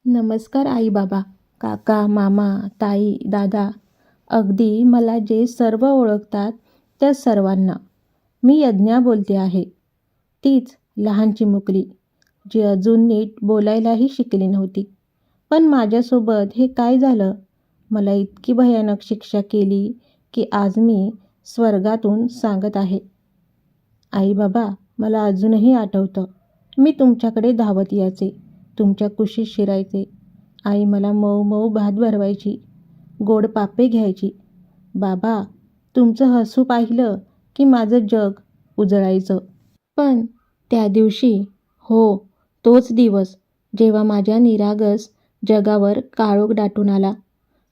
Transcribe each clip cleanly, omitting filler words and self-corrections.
नमस्कार आई बाबा, काका, मामा, ताई, दादा, अगदी मला जे सर्व ओळखतात त्या सर्वांना. मी यज्ञा बोलते आहे. तीच लहान चिमुकली, जी अजून नीट बोलायलाही शिकली नव्हती. पण माझ्यासोबत हे काय झालं? मला इतकी भयानक शिक्षा केली की आज मी स्वर्गातून सांगत आहे. आई बाबा, मला अजूनही आठवतं. मी तुमच्याकडे धावत यायचे, तुमच्या कुशीत शिरायचे. आई मला मऊ मऊ भात भरवायची, गोड पापे घ्यायची. बाबा, तुमचं हसू पाहिलं की माझं जग उजळायचं. पण त्या दिवशी, हो, तोच दिवस जेव्हा माझ्या निरागस जगावर काळोख दाटून आला.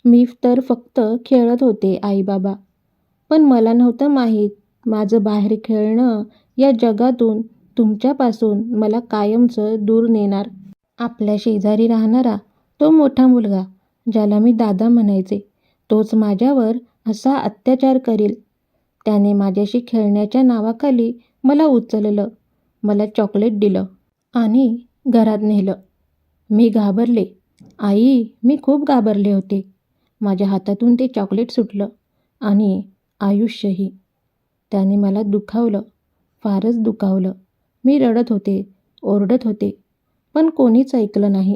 मी तर फक्त खेळत होते आई बाबा. पण मला नव्हतं माहीत, माझं बाहेर खेळणं या जगातून, तुमच्यापासून मला कायमचं दूर नेणार. आपल्या शेजारी राहणारा तो मोठा मुलगा, ज्याला मी दादा म्हणायचे, तोच माझ्यावर असा अत्याचार करील. त्याने माझ्याशी खेळण्याच्या नावाखाली मला उचललं, मला चॉकलेट दिलं आणि घरात नेलं. मी घाबरले. आई, मी खूप घाबरले होते. माझ्या हातातून ते चॉकलेट सुटलं आणि आयुष्यही. त्याने मला दुखावलं, फारच दुखावलं. मी रडत होते, ओरडत होते, पण कोणीच ऐकलं नाही.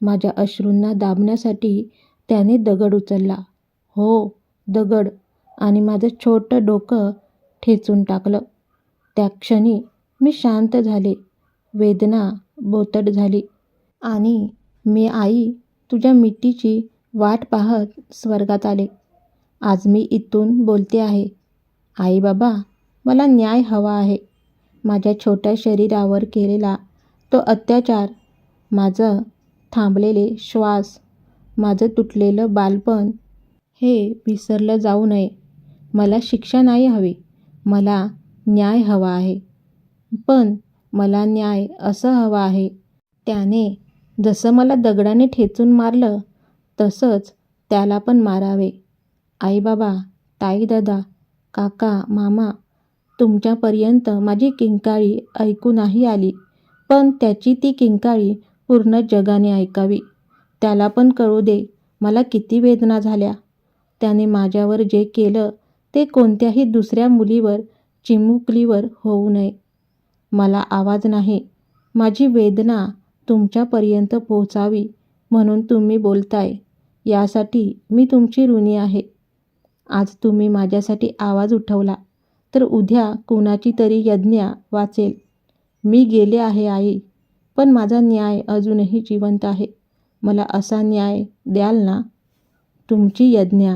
माझ्या अश्रूंना दाबण्यासाठी त्याने दगड उचलला. हो, दगड, आणि माझं छोटं डोकं ठेचून टाकलं. त्या क्षणी मी शांत झाले, वेदना बोचट झाली आणि मी आई, तुझ्या मिठीची वाट पाहत स्वर्गात आले. आज मी इथून बोलते आहे. आई बाबा, मला न्याय हवा आहे. माझ्या छोट्या शरीरावर केलेला तो अत्याचार, माझं थांबलेले श्वास, माझं तुटलेलं बालपण, हे विसरलं जाऊ नये. मला शिक्षा नाही हवी, मला न्याय हवा आहे. पण मला न्याय असं हवा आहे, त्याने जसं मला दगडाने ठेचून मारलं तसंच त्याला पण मारावे. आई बाबा, ताई, दादा, काका, मामा, तुमच्यापर्यंत माझी किंकाळी ऐकू नाही आली, पण त्याची ती किंकाळी पूर्ण जगाने ऐकावी. त्याला पण कळू दे मला किती वेदना झाल्या. त्याने माझ्यावर जे केलं ते कोणत्याही दुसऱ्या मुलीवर, चिमुकलीवर होऊ नये. मला आवाज नाही, माझी वेदना तुमच्यापर्यंत पोहोचावी म्हणून तुम्ही बोलताय, यासाठी मी तुमची ऋणी आहे. आज तुम्ही माझ्यासाठी आवाज उठवला तर उद्या कुणाची तरी यज्ञा वाचेल. मी गेले आहे आई, पण माझा न्याय अजूनही जिवंत आहे. मला असा न्याय द्याल ना? तुमची यज्ञा.